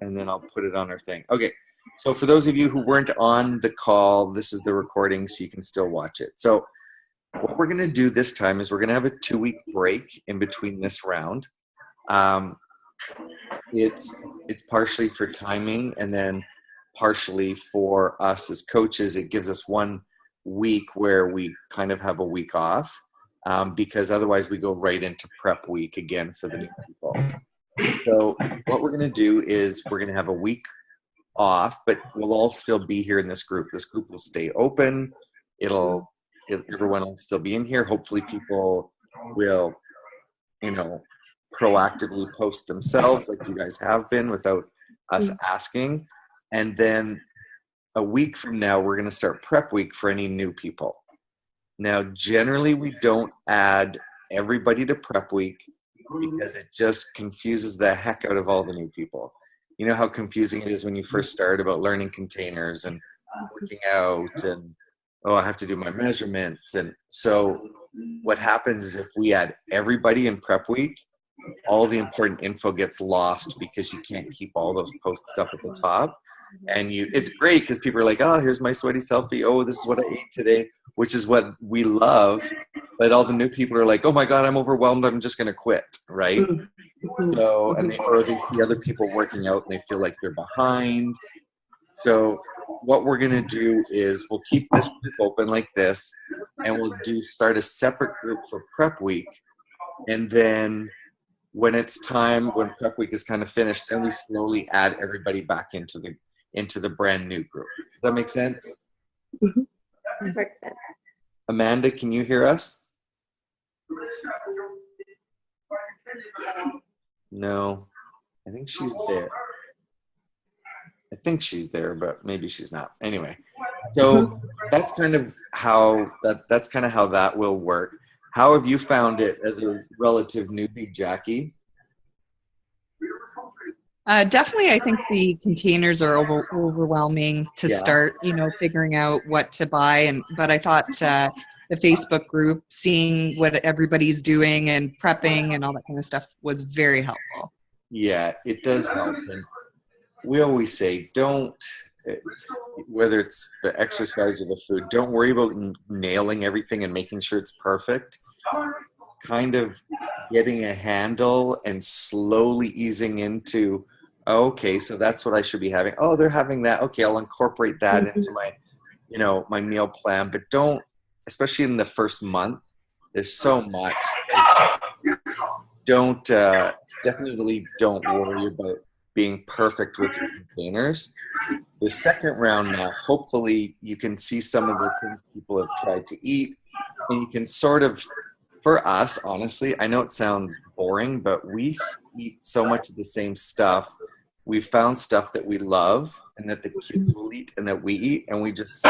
and then I'll put it on our thing. Okay. So for those of you who weren't on the call, this is the recording, so you can still watch it. So what we're going to do this time is we're going to have a 2-week break in between this round. It's partially for timing, and then partially for us as coaches. It gives us 1 week where we kind of have a week off, because otherwise we go right into prep week again for the new people. So what we're going to do is we're going to have a week off, but we'll all still be here in this group. This group will stay open. Everyone will still be in here. Hopefully people will, proactively post themselves like you guys have been without us asking. And then a week from now, we're going to start prep week for any new people. Now, generally, we don't add everybody to prep week because it just confuses the heck out of all the new people. You know how confusing it is when you first start about learning containers and working out and, I have to do my measurements. And so what happens is if we add everybody in prep week, all the important info gets lost because you can't keep all those posts up at the top. And it's great because people are like, oh, here's my sweaty selfie. Oh, this is what I ate today, which is what we love. But all the new people are like, oh my God, I'm overwhelmed. I'm just going to quit. Right. So, or they see other people working out and they feel like they're behind. So what we're going to do is we'll keep this group open like this, and we'll start a separate group for prep week. And then when it's time, when prep week is kind of finished, then we slowly add everybody back into the brand new group. Does that make sense? Perfect. Amanda, can you hear us? No, I think she's there. I think she's there, but maybe she's not. Anyway, so that's kind of how that will work. How have you found it as a relative newbie, Jackie? Definitely, I think the containers are overwhelming to start, figuring out what to buy. But I thought the Facebook group, seeing what everybody's doing and prepping and all that kind of stuff was very helpful. Yeah, it does help. And we always say, whether it's the exercise or the food, don't worry about nailing everything and making sure it's perfect. Kind of getting a handle and slowly easing into, okay, so that's what I should be having. Oh, they're having that. Okay, I'll incorporate that into my, my meal plan. But don't, especially in the first month, there's so much. Definitely don't worry about being perfect with your containers. The second round now, hopefully you can see some of the things people have tried to eat, and you can sort of, for us, honestly, I know it sounds boring, but we eat so much of the same stuff. We found stuff that we love and that the kids will eat and that we eat, and we just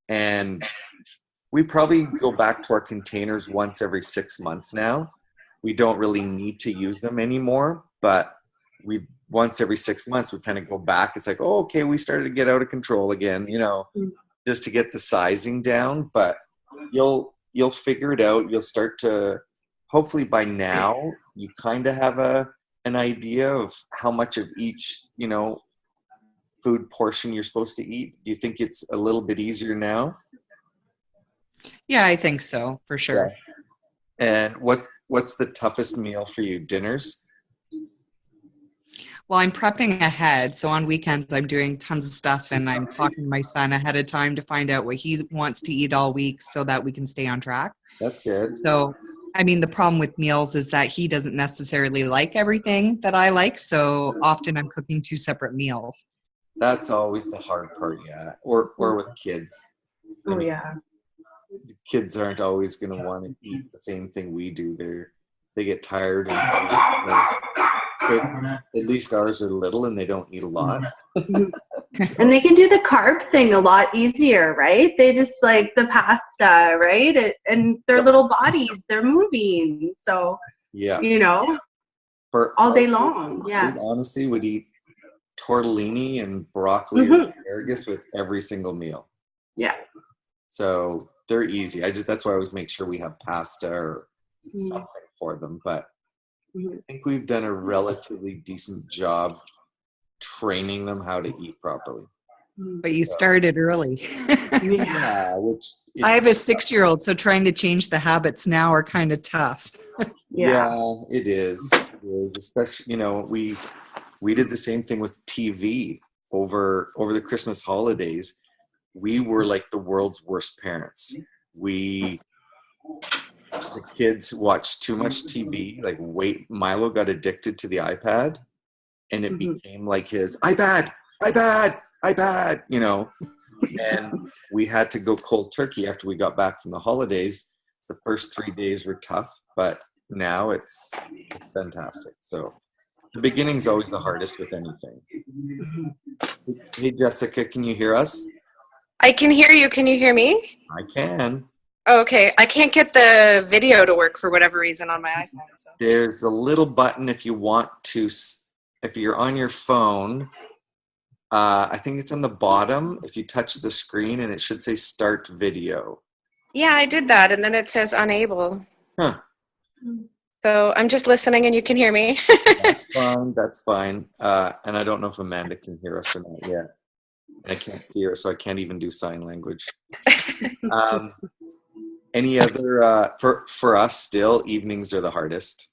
and we probably go back to our containers once every 6 months now. We don't really need to use them anymore, but once every 6 months we kind of go back. It's like, oh, okay, we started to get out of control again, just to get the sizing down. But you'll figure it out. You'll start to, hopefully by now, you kind of have an idea of how much of each, food portion you're supposed to eat. Do you think it's a little bit easier now? Yeah, I think so, for sure. Yeah. And what's the toughest meal for you? Dinners? Well, I'm prepping ahead. So on weekends, I'm doing tons of stuff, and I'm talking to my son ahead of time to find out what he wants to eat all week so that we can stay on track. That's good. So, the problem with meals is that he doesn't necessarily like everything that I like. So often I'm cooking 2 separate meals. That's always the hard part, yeah. Or with kids. Oh, yeah. Kids aren't always going to want to eat the same thing we do. They get tired. But at least ours are little and they don't eat a lot. And they can do the carb thing a lot easier, right? They just like the pasta, right? And their little bodies, they're moving. So, for all day long. Yeah. We honestly would eat tortellini and broccoli and asparagus with every single meal. Yeah. So they're easy. That's why I always make sure we have pasta or something for them. But I think we've done a relatively decent job training them how to eat properly. But you started early. Yeah, which I have a 6-year-old, so trying to change the habits now are kind of tough. yeah, it is. It is. Especially, you know, we did the same thing with TV over the Christmas holidays. We were like the world's worst parents. The kids watched too much TV. Like, Milo got addicted to the iPad, and it became like his iPad, you know. And we had to go cold turkey after we got back from the holidays. The first 3 days were tough, but now it's fantastic. So the beginning's always the hardest with anything. Hey, Jessica, can you hear us? I can hear you. Can you hear me? I can. Okay. I can't get the video to work for whatever reason on my iPhone. So. There's a little button if you want to, if you're on your phone, I think it's on the bottom. If you touch the screen, and it should say start video. Yeah, I did that, and then it says unable. Huh. So I'm just listening, and you can hear me. That's fine. That's fine. And I don't know if Amanda can hear us or not yet. I can't see her, so I can't even do sign language. Any other, for us still, evenings are the hardest.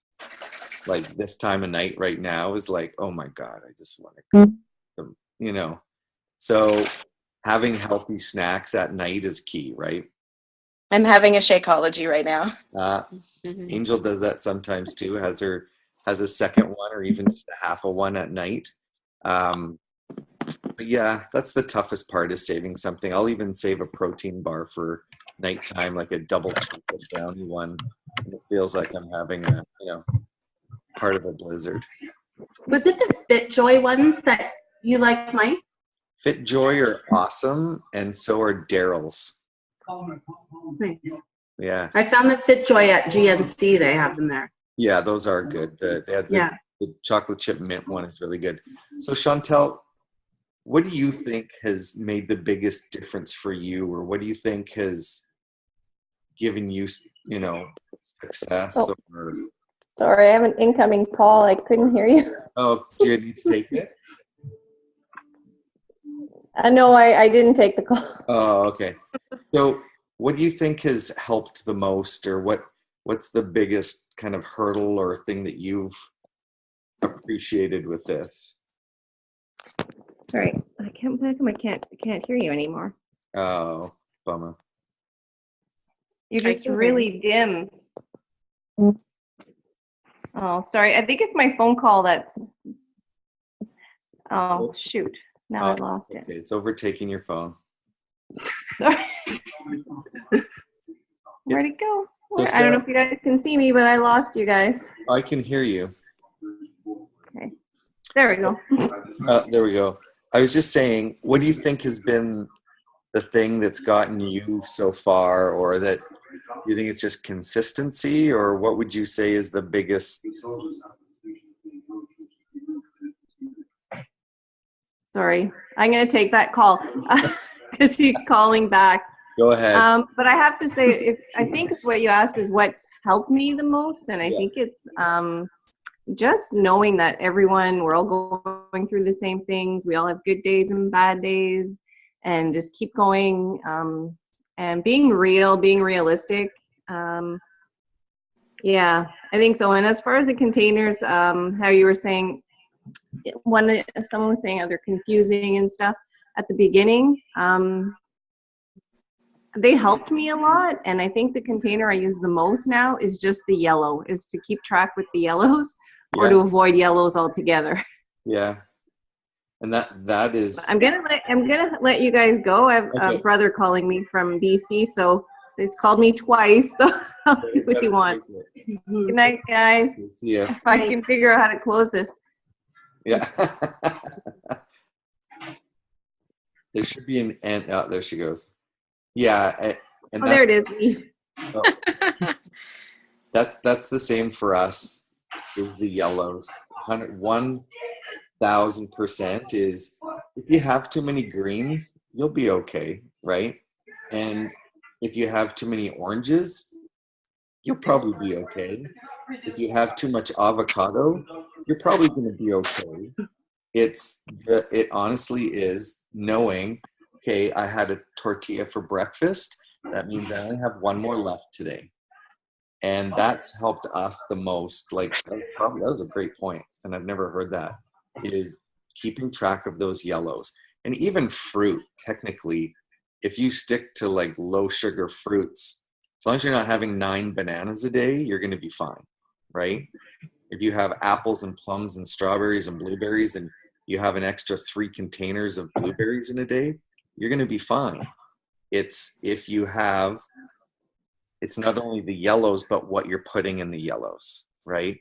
Like this time of night right now is like, oh my God, I just want to go, you know. So having healthy snacks at night is key, right? I'm having a Shakeology right now. Angel does that sometimes too, has a second one or even just a half a one at night. But yeah, that's the toughest part, is saving something. I'll even save a protein bar for nighttime, like a double chocolate brownie one. And it feels like I'm having a, you know, part of a blizzard. Was it the FitJoy ones that you like, Mike? FitJoy are awesome, and so are Daryl's. Nice. Yeah. I found the FitJoy at GNC. They have them there. Yeah, those are good. The chocolate chip mint one is really good. So Chantel, what do you think has made the biggest difference for you, or what do you think has given you, you know, success? Oh. Or Sorry, I have an incoming call. I couldn't hear you. oh, do you need to take it? No, I didn't take the call. Oh, okay. So what do you think has helped the most, or what's the biggest kind of hurdle or thing that you've appreciated with this? Sorry, I can't hear you anymore. Oh, bummer. You're I just can hear really dim. Oh, sorry. I think it's my phone call that's. Oh, shoot. Now I lost it. Okay, it's overtaking your phone. Sorry. Where'd it go? So I don't know if you guys can see me, but I lost you guys. I can hear you. Okay. There we go. There we go. I was just saying, what do you think has been the thing that's gotten you so far, or that you think it's just consistency, or what would you say is the biggest? Sorry. I'm going to take that call because he's calling back. Go ahead. But I have to say, I think what you asked is what's helped me the most, and I think it's just knowing that we're all going through the same things. We all have good days and bad days, and just keep going, and being realistic. Yeah, I think so. And as far as the containers, how you were saying, someone was saying how they're confusing and stuff at the beginning. They helped me a lot, and I think the container I use the most now is just the yellow, is to keep track with the yellows or to avoid yellows altogether. Yeah. And that is. I'm gonna let you guys go. I have a brother calling me from BC, so he's called me twice, so I'll see what he wants. Good night, guys. See ya. If I can figure out how to close this. Yeah. There should be an end. Oh, there she goes. Yeah. And there it is. Oh, that's the same for us, is the yellows. 1,000% is, if you have too many greens, you'll be okay, right? And if you have too many oranges, you'll probably be okay. if you have too much avocado, you're probably going to be okay. It honestly is knowing, okay, I had a tortilla for breakfast. That means I only have one more left today. And that's helped us the most. Like, that was a great point, and I've never heard that, is keeping track of those yellows. And even fruit, technically, if you stick to like low sugar fruits, as long as you're not having 9 bananas a day, you're going to be fine, right? If you have apples and plums and strawberries and blueberries, and you have an extra 3 containers of blueberries in a day, you're going to be fine. It's not only the yellows, but what you're putting in the yellows, right?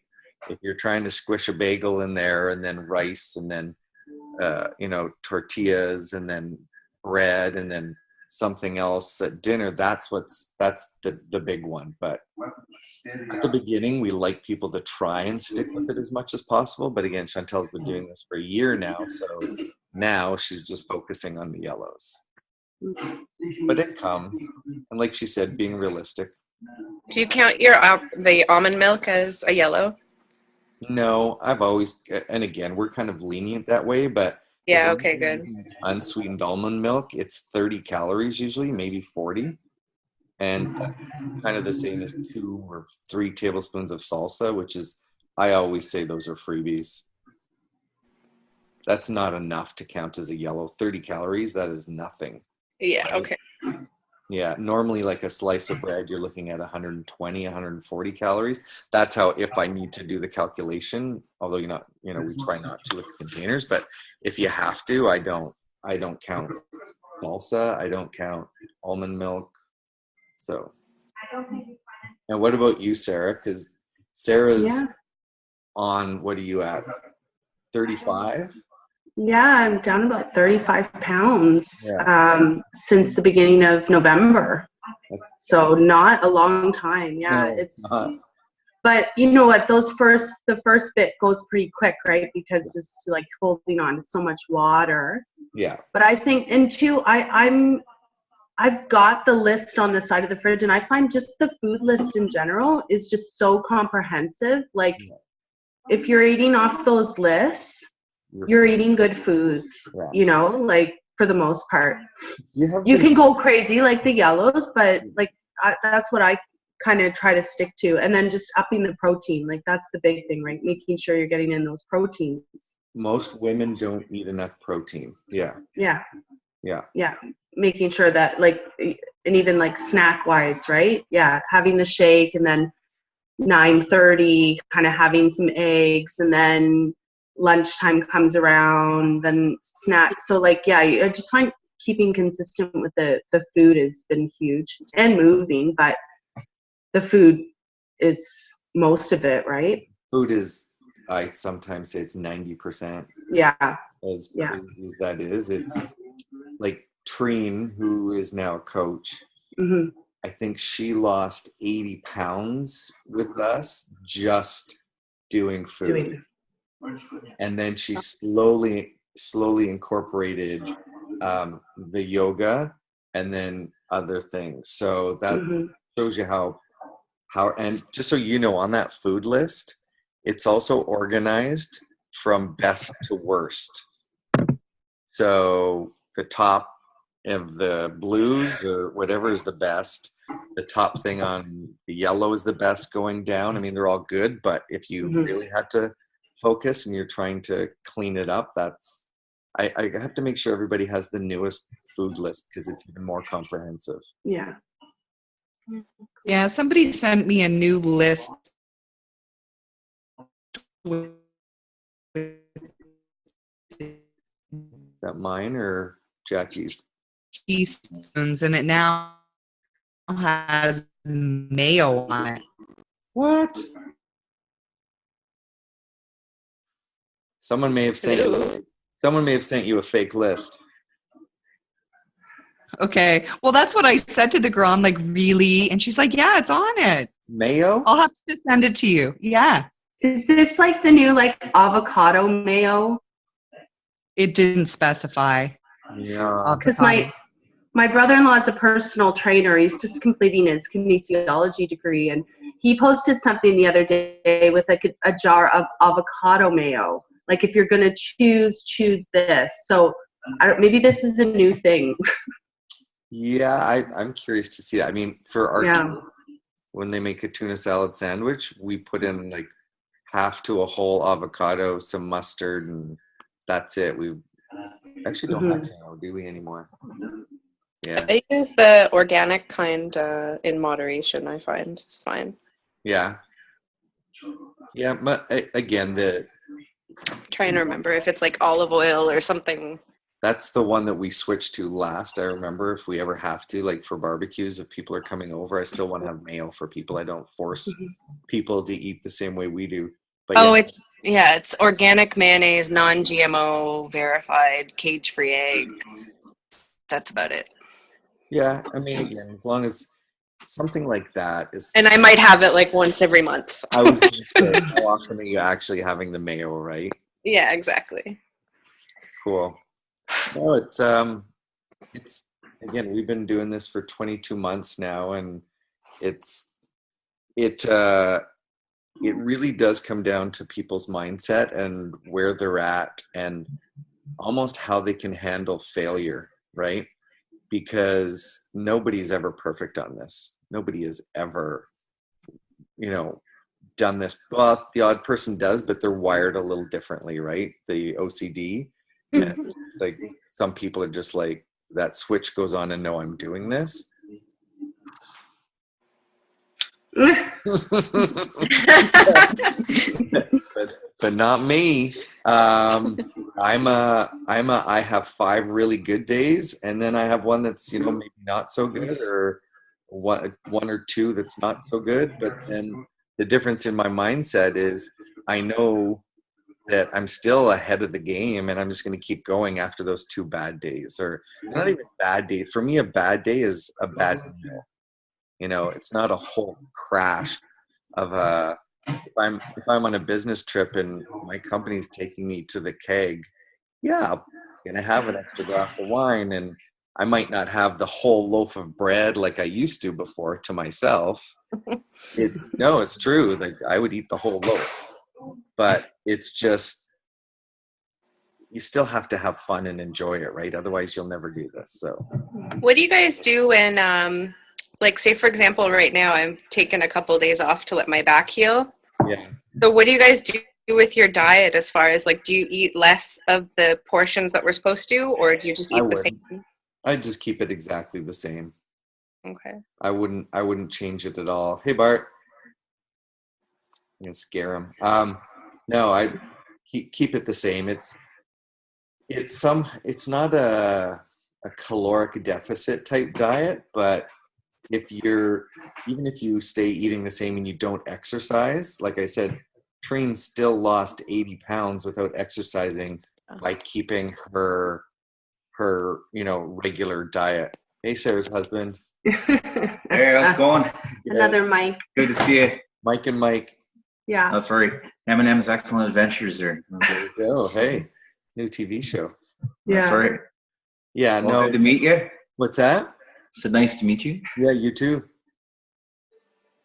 If you're trying to squish a bagel in there and then rice and then, tortillas and then bread and then something else at dinner, that's the big one. But at the beginning, we like people to try and stick with it as much as possible. But again, Chantel's been doing this for a year now. So now she's just focusing on the yellows. But it comes. And like she said, being realistic. Do you count the almond milk as a yellow? No, I've always, and again, we're kind of lenient that way, but Yeah, okay, good. Unsweetened almond milk, it's 30 calories usually, maybe 40. And that's kind of the same as 2 or 3 tablespoons of salsa, which is, I always say those are freebies. That's not enough to count as a yellow. 30 calories, that is nothing. Yeah, okay. Yeah, normally like a slice of bread, you're looking at 120, 140 calories. That's how, if I need to do the calculation, although we try not to with the containers, but if you have to, I don't count salsa, I don't count almond milk. So, and what about you, Sarah? Because Sarah's on, what are you at? 35? Yeah, I'm down about 35 pounds since the beginning of November. So not a long time. Yeah, no, but you know what? The first bit goes pretty quick, right? Because it's like holding on to so much water. Yeah. But I think, and two, I've got the list on the side of the fridge, and I find just the food list in general is just so comprehensive. Like, if you're eating off those lists, you're eating good foods, like for the most part. You can go crazy like the yellows, but like that's what I kind of try to stick to. And then just upping the protein, like that's the big thing, right? Making sure you're getting in those proteins. Most women don't eat enough protein. Yeah. Making sure that like, and even like snack wise, right? Yeah, having the shake, and then 9:30 kind of having some eggs, and then lunchtime comes around, then snacks. So like, I just find keeping consistent with the food has been huge, and moving, but the food is most of it, right? Food is, I sometimes say it's 90%. Yeah. As crazy as that is, it, like Treen, who is now a coach, I think she lost 80 pounds with us just doing food. And then she slowly incorporated the yoga and then other things. So that shows you how, and just so you know, on that food list, it's also organized from best to worst. So the top of the blues or whatever is the best. The top thing on the yellow is the best going down. I mean, they're all good, but if you really had to focus and you're trying to clean it up, that's, I have to make sure everybody has the newest food list because it's even more comprehensive. Yeah, somebody sent me a new list with, is that mine or Jackie's? Teaspoons, and it now has mayo on it. What? Someone may have sent you a fake list. Okay, well that's what I said to the girl. I'm like, really? And she's like, yeah, it's on it. Mayo? I'll have to send it to you. Yeah. Is this like the new like avocado mayo? It didn't specify. Yeah. Because my brother-in-law is a personal trainer. He's just completing his kinesiology degree, and he posted something the other day with like a jar of avocado mayo. Like if you're gonna choose this. So maybe this is a new thing. Yeah, I'm curious to see that. I mean, for our kids, when they make a tuna salad sandwich, we put in like half to a whole avocado, some mustard, and that's it. We actually don't have mayo, do we, anymore? Yeah. I use the organic kind in moderation. I find it's fine. Yeah. Yeah, but again, I'm trying to remember if it's like olive oil or something. that's the one that we switched to last. I remember if we ever have to, like for barbecues, if people are coming over, I still want to have mayo for people. I don't force people to eat the same way we do. But it's organic mayonnaise, non-GMO, verified, cage-free egg. That's about it. Yeah, I mean, again, as long as something like that is. And I might have it like once every month. I would say, how often are you actually having the mayo, right? Yeah, exactly. Cool. No, it's again, we've been doing this for 22 months now, and it really does come down to people's mindset and where they're at and almost how they can handle failure, right? Because nobody's ever perfect on this. Nobody has ever, done this. Well, the odd person does, but they're wired a little differently, right? The OCD. And like some people are just like, that switch goes on and no, I'm doing this. but not me. I have 5 really good days, and then I have one that's maybe not so good, or one or two that's not so good. But then the difference in my mindset is I know that I'm still ahead of the game, and I'm just going to keep going after those 2 bad days, or not even bad day. For me, a bad day is a bad meal. It's not a whole crash of a. If I'm on a business trip and my company's taking me to the keg, yeah, I'm gonna have an extra glass of wine, and I might not have the whole loaf of bread like I used to before to myself. It's true. Like I would eat the whole loaf, but it's just you still have to have fun and enjoy it, right? Otherwise, you'll never do this. So, what do you guys do when, like, say for example, right now I'm taking a couple of days off to let my back heal? Yeah. So, what do you guys do with your diet as far as like, do you eat less of the portions that we're supposed to, or do you just eat the same? I'd just keep it exactly the same. Okay. I wouldn't change it at all. Hey, Bart. I'm gonna scare him. No, I keep it the same. It's not a caloric deficit type diet, but even if you stay eating the same and you don't exercise, like I said, Trine still lost 80 pounds without exercising by keeping her regular diet. Hey, Sarah's husband. Hey, how's it going? Another Mike. Good to see you. Mike and Mike. Yeah. That's right. Eminem's Excellent Adventures there. There you go. Hey, new TV show. Yeah. That's right. Yeah, Well, good to meet you. What's that? So nice to meet you. Yeah, you too.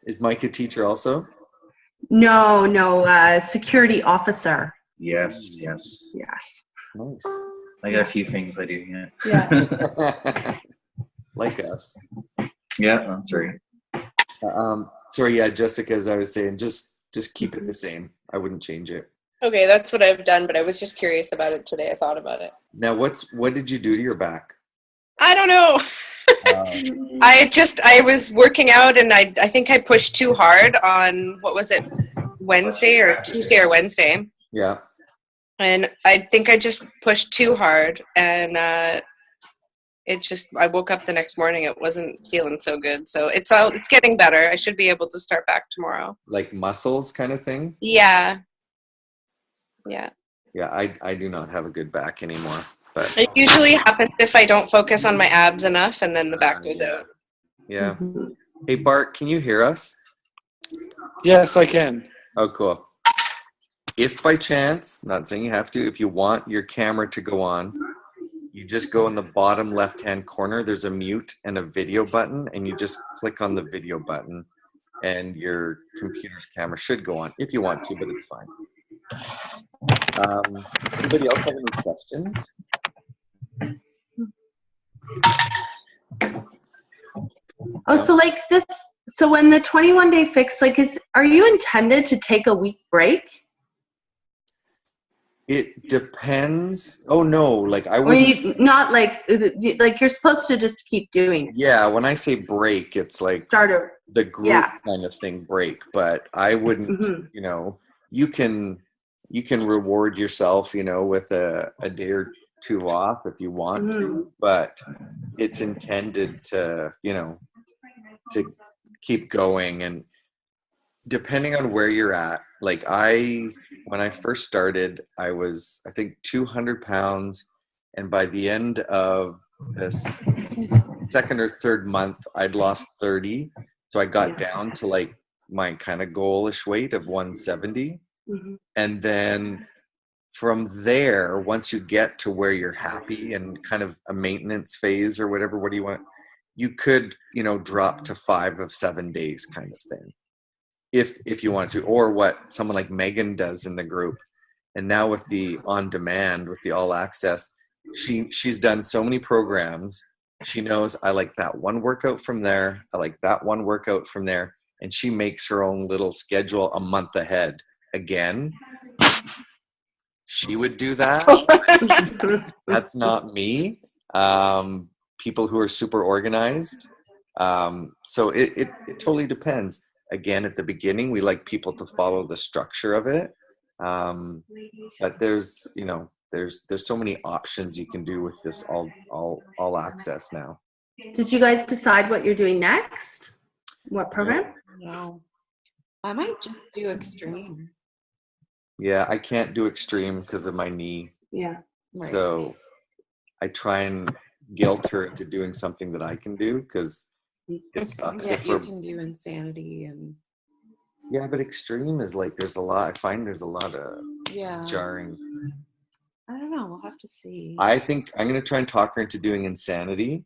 Is Mike a teacher also? No, security officer. Yes. Yes. Nice. I got a few things I do, yeah. Yeah. Like us. Yeah, that's right. Sorry, yeah, Jessica, as I was saying, just keep it the same. I wouldn't change it. Okay, that's what I've done, but I was just curious about it today. I thought about it. Now, what did you do to your back? I don't know. I was working out, and I think I pushed too hard on, what was it, Tuesday or Wednesday. Yeah. And I think I just pushed too hard, and I woke up the next morning, it wasn't feeling so good. So it's getting better. I should be able to start back tomorrow. Like muscles kind of thing? Yeah. Yeah, I do not have a good back anymore. But it usually happens if I don't focus on my abs enough, and then the back goes out. Yeah. Hey, Bart, can you hear us? Yes, I can. Oh, cool. If by chance, not saying you have to, if you want your camera to go on, you just go in the bottom left-hand corner. There's a mute and a video button, and you just click on the video button. and your computer's camera should go on if you want to, but it's fine. Anybody else have any questions? Oh, so like this, so when the 21-day fix, like, are you intended to take a week break? It depends. Oh no, like I Or would. you not like you're supposed to just keep doing it? Yeah, when I say break, it's like Start over. the group Yeah. kind of thing break. But I wouldn't. Mhm. You know, you can reward yourself. You know, with a day or two off if you want to, but it's intended to, you know, to keep going. And depending on where you're at, like when I first started, I was, I think, 200 pounds. And by the end of this second or third month, I'd lost 30. So I got down to like my kind of goalish weight of 170. Mhm. And then from there, once you get to where you're happy and kind of a maintenance phase or whatever, what do you want? You could, you know, drop to 5 of 7 days kind of thing. If you want to, or what someone like Megan does in the group. And now with the on demand, with the all access, she's done so many programs. She knows I like that one workout from there. I like that one workout from there. And she makes her own little schedule a month ahead. Again, she would do that. That's not me. People who are super organized. So it totally depends. Again, at the beginning, we like people to follow the structure of it. But there's, you know, there's so many options you can do with this all access now. Did you guys decide what you're doing next? What program? No. I might just do extreme. Yeah, I can't do extreme because of my knee. Yeah. Right. So I try and guilt her into doing something that I can do because it sucks. Yeah, if you we're, can do insanity and yeah, but extreme is like there's a lot. I find there's a lot of yeah. jarring. I don't know. We'll have to see. I think I'm going to try and talk her into doing insanity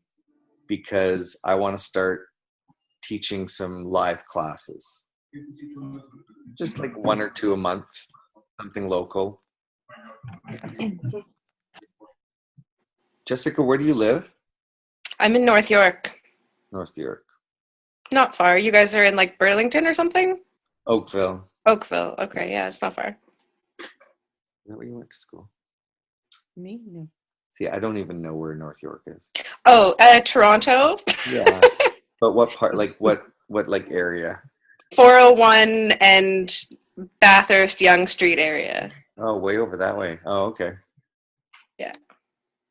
because I want to start teaching some live classes. Just like 1 or 2 a month, something local. Jessica, where do you live? I'm in North York. North York. Not far. You guys are in like Burlington or something? Oakville. Oakville. Okay, yeah, it's not far. Is that where you went to school? Me? No. See, I don't even know where North York is. Oh, Toronto. Yeah. But what part, like what like area? 401 and Bathurst Yonge Street area. Oh, way over that way. Oh, okay. Yeah.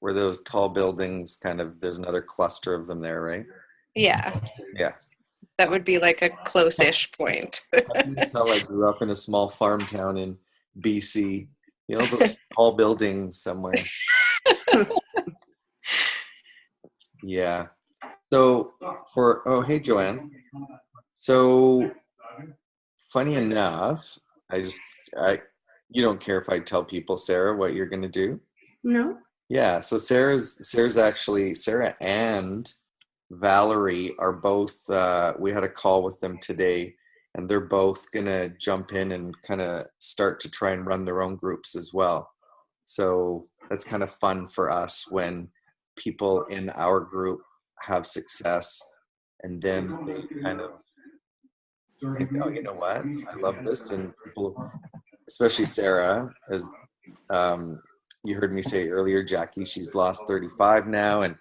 Where those tall buildings kind of, there's another cluster of them there, right? Yeah. Yeah. That would be like a close-ish point. How can you tell I grew up in a small farm town in BC? You know, those tall buildings somewhere. Yeah. So oh, hey, Joanne. So funny enough, you don't care if I tell people, Sarah, what you're going to do? No. Yeah. So Sarah and Valerie are both, we had a call with them today, and they're both going to jump in and kind of start to try and run their own groups as well. So that's kind of fun for us when people in our group have success, and then they kind of think, oh, you know what? I love this. And people, especially Sarah, as you heard me say earlier, Jackie, she's lost 35 now. And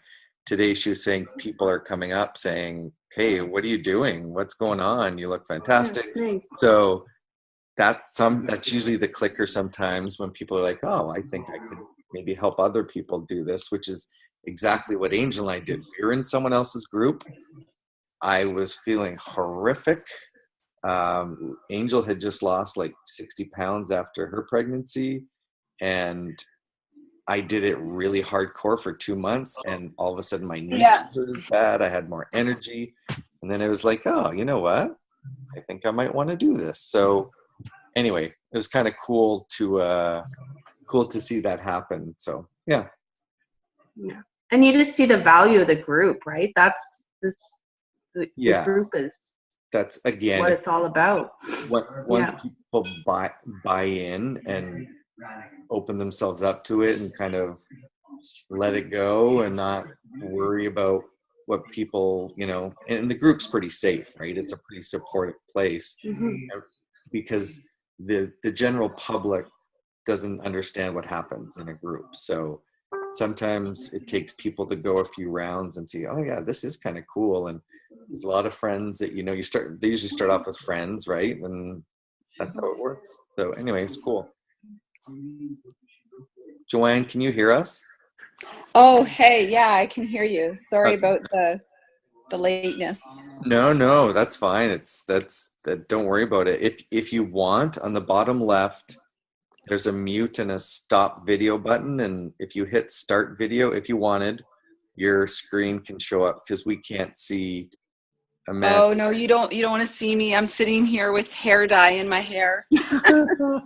today she was saying people are coming up saying, hey, what are you doing? What's going on? You look fantastic. Yeah, nice. So that's usually the clicker sometimes when people are like, oh, I think I could maybe help other people do this, which is exactly what Angel and I did. We were in someone else's group. I was feeling horrific. Angel had just lost like 60 pounds after her pregnancy, and I did it really hardcore for 2 months, and all of a sudden my knee was bad. I had more energy, and then it was like, oh, you know what? I think I might want to do this. So anyway, it was kind of cool to see that happen. So yeah. And you just see the value of the group, right? The Yeah. group is that's again what it's all about. once Yeah. people buy in and open themselves up to it and kind of let it go and not worry about what people, and the group's pretty safe, right? It's a pretty supportive place because the general public doesn't understand what happens in a group. So sometimes it takes people to go a few rounds and see, oh yeah, this is kind of cool. And there's a lot of friends that, they usually start off with friends, right? And that's how it works. So anyway, it's cool. Joanne, can you hear us? Oh, hey, yeah, I can hear you. Sorry Okay. about the lateness. No, that's fine. Don't worry about it. If you want, on the bottom left, there's a mute and a stop video button, and if you hit start video, if you wanted, your screen can show up because we can't see Amanda. Oh no, you don't want to see me. I'm sitting here with hair dye in my hair. Do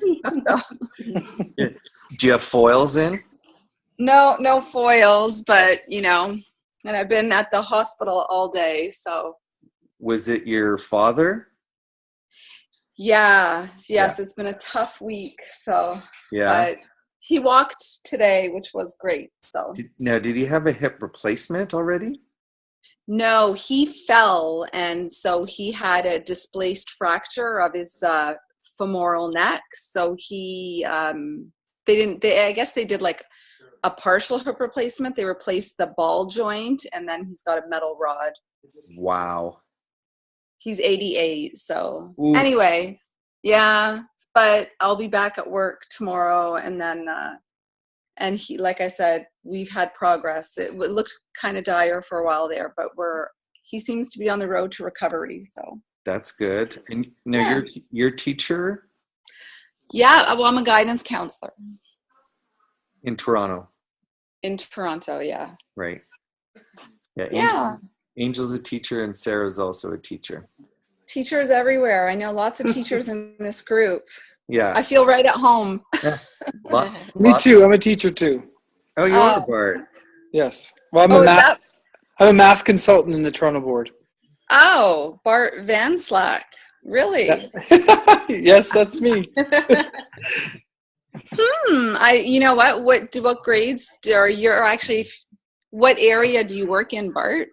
you have foils in? No foils, but and I've been at the hospital all day, so. Was it your father? Yes, it's been a tough week, so. Yeah. But he walked today, which was great, so. Did he have a hip replacement already? No, he fell, and so he had a displaced fracture of his femoral neck. So he, I guess they did like a partial hip replacement. They replaced the ball joint, and then he's got a metal rod. Wow. He's 88, so Ooh. Anyway, yeah, but I'll be back at work tomorrow, and then, and he, like I said, we've had progress. It looked kind of dire for a while there, but he seems to be on the road to recovery, so. That's good. And now your teacher? Yeah, well, I'm a guidance counselor. In Toronto. In Toronto, yeah. Right. Yeah. Yeah. Angel's a teacher and Sarah's also a teacher. Teachers everywhere. I know lots of teachers in this group. Yeah. I feel right at home. Yeah. Me too. I'm a teacher too. Oh, you are, Bart. Yes. Well, I'm a math consultant in the Toronto board. Oh, Bart Van Slack. Really? Yes, that's me. You know what? What grades are you actually? What area do you work in, Bart?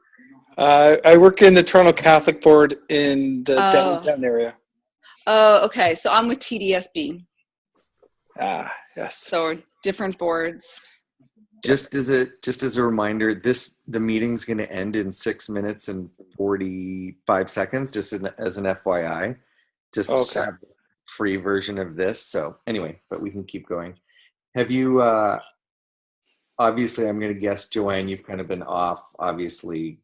I work in the Toronto Catholic board in the downtown area. Oh, okay. So I'm with TDSB. Ah, yes. So different boards. Just as a reminder, the meeting's going to end in 6 minutes and 45 seconds. Just as an FYI, just okay. A free version of this. So anyway, but we can keep going. Have you? Obviously, I'm going to guess, Joanne, you've kind of been off, obviously,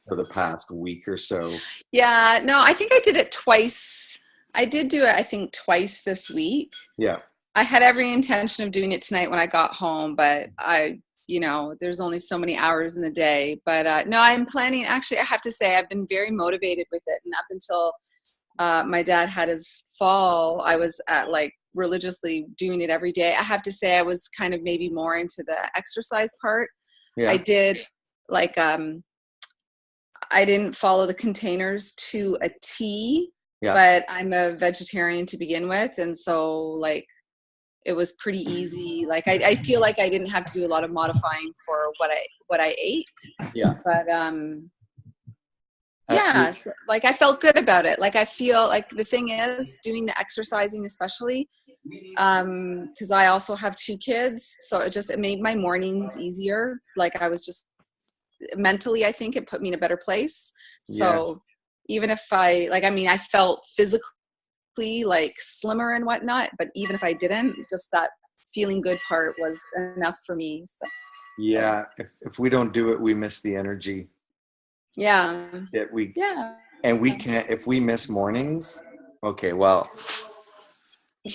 for the past week or so. Yeah. No, I think I did it twice. I did do it, I think, twice this week. Yeah. I had every intention of doing it tonight when I got home, but there's only so many hours in the day. But no, I'm planning. Actually, I have to say I've been very motivated with it. And up until my dad had his fall, I was religiously doing it every day. I have to say I was kind of maybe more into the exercise part. Yeah. I did I didn't follow the containers to a T, but I'm a vegetarian to begin with. And so it was pretty easy. I feel like I didn't have to do a lot of modifying for what I ate. Yeah. But so, I felt good about it. I feel like the thing is doing the exercising, especially because I also have 2 kids. So it made my mornings easier. I was just mentally, I think it put me in a better place. So even if I felt physically slimmer and whatnot, but even if I didn't, just that feeling good part was enough for me. So yeah, if we don't do it, we miss the energy. Yeah. And we can't, if we miss mornings, okay, well,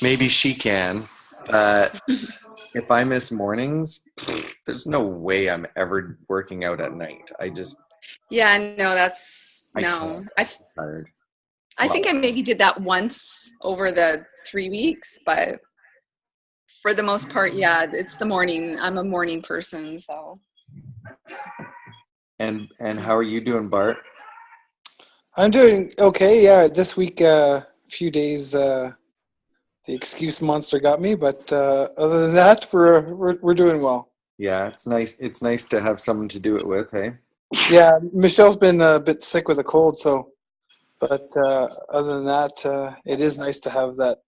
maybe she can, but if I miss mornings, there's no way I'm ever working out at night. I tired. I think I maybe did that once over the 3 weeks, but for the most part, it's the morning. I'm a morning person, so. And how are you doing, Bart? I'm doing okay. Yeah, this week, a few days, the excuse monster got me, but other than that, we're doing well. Yeah, it's nice. It's nice to have someone to do it with. Hey. Yeah, Michelle's been a bit sick with a cold, so. But other than that, it is nice to have that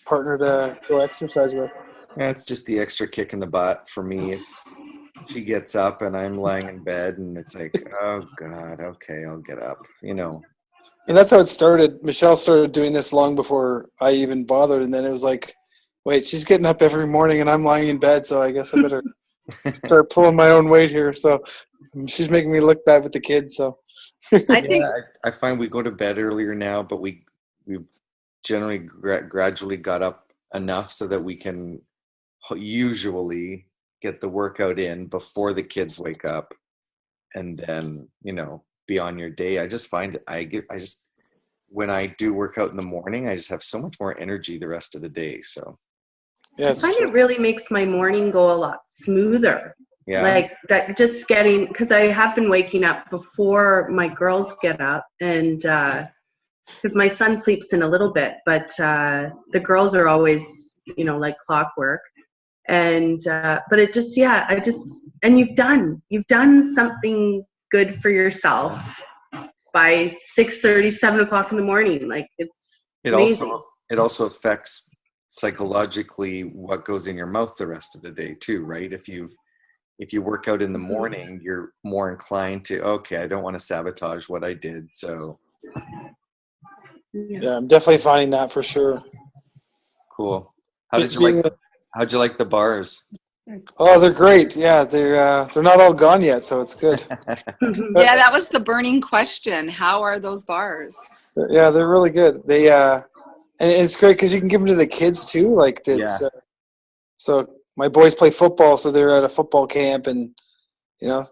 partner to go exercise with. Yeah, it's just the extra kick in the butt for me. If she gets up and I'm lying in bed, and it's like, oh God, okay, I'll get up. You know. And that's how it started. Michelle started doing this long before I even bothered, and then it was like, wait, she's getting up every morning, and I'm lying in bed, so I guess I better start pulling my own weight here. So she's making me look bad with the kids. So I think I find we go to bed earlier now, but we generally gradually got up enough so that we can usually get the workout in before the kids wake up, and then be on your day. I just find when I do work out in the morning, I just have so much more energy the rest of the day. So yeah, I find it really makes my morning go a lot smoother. Yeah. Like that, just because I have been waking up before my girls get up, and because my son sleeps in a little bit, but the girls are always, like clockwork. And but it just, and you've done something good for yourself by 6:30, 7 o'clock in the morning. Like it amazing. also affects psychologically what goes in your mouth the rest of the day too, right? If you work out in the morning, you're more inclined to, okay, I don't want to sabotage what I did. So yeah, I'm definitely finding that for sure. Cool. How'd you like the bars? Oh, they're great. Yeah, they're not all gone yet, so it's good. Yeah, that was the burning question. How are those bars? Yeah, they're really good. They and it's great because you can give them to the kids too. Like it's so my boys play football, so they're at a football camp, and a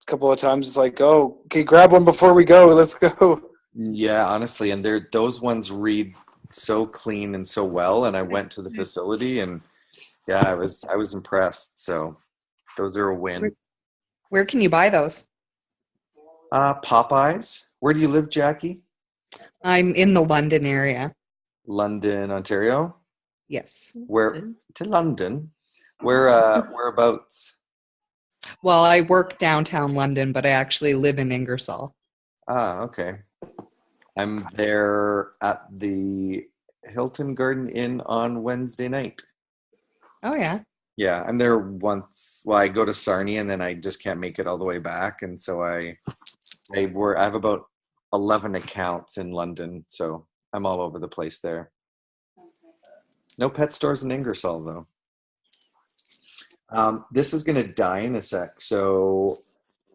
couple of times it's like, oh, okay, grab one before we go. Let's go. Yeah, honestly, and those ones read so clean and so well. And I went to the facility, and yeah, I was impressed. So those are a win. Where can you buy those? Popeyes. Where do you live, Jackie? I'm in the London area. London, Ontario. Yes. Where to London? Whereabouts? Well, I work downtown London, but I actually live in Ingersoll. Ah, okay. I'm there at the Hilton Garden Inn on Wednesday night. Oh, yeah. Yeah, I'm there once. Well, I go to Sarnia, and then I just can't make it all the way back. And so I have about 11 accounts in London, so I'm all over the place there. No pet stores in Ingersoll, though. This is going to die in a sec, so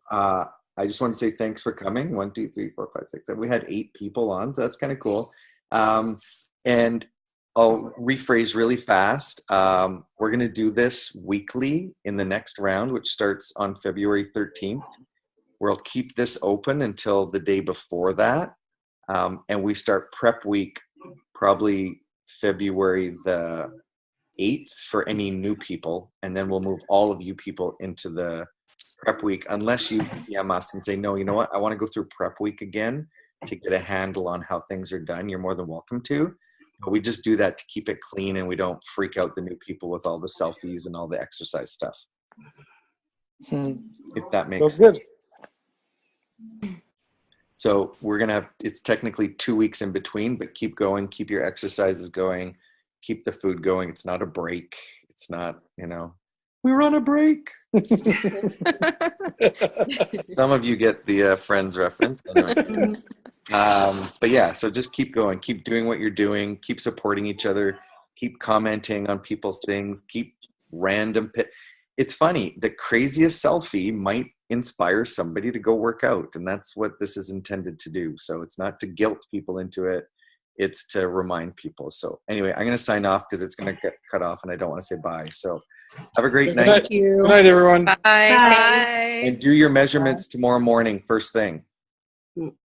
I just want to say thanks for coming. 1, 2, 3, 4, 5, 6, 7. We had 8 people on, so that's kind of cool. And I'll rephrase really fast. We're going to do this weekly in the next round, which starts on February 13th. We'll keep this open until the day before that. And we start prep week probably February the 8th for any new people. And then we'll move all of you people into the prep week, unless you DM us and say, no, you know what? I want to go through prep week again to get a handle on how things are done. You're more than welcome to. But we just do that to keep it clean, and we don't freak out the new people with all the selfies and all the exercise stuff. If that makes sense. Good. So we're going to have, it's technically 2 weeks in between, but keep going, keep your exercises going, keep the food going. It's not a break. It's not, we're on a break. Some of you get the Friends reference. Anyway. But yeah, so just keep going, keep doing what you're doing, keep supporting each other, keep commenting on people's things, keep random it's funny, the craziest selfie might inspire somebody to go work out, and that's what this is intended to do. So it's not to guilt people into it, it's to remind people. So anyway, I'm going to sign off because it's going to get cut off and I don't want to say bye. So have a great night. Thank you. Good night, everyone. Bye. Bye. And do your measurements tomorrow morning first thing.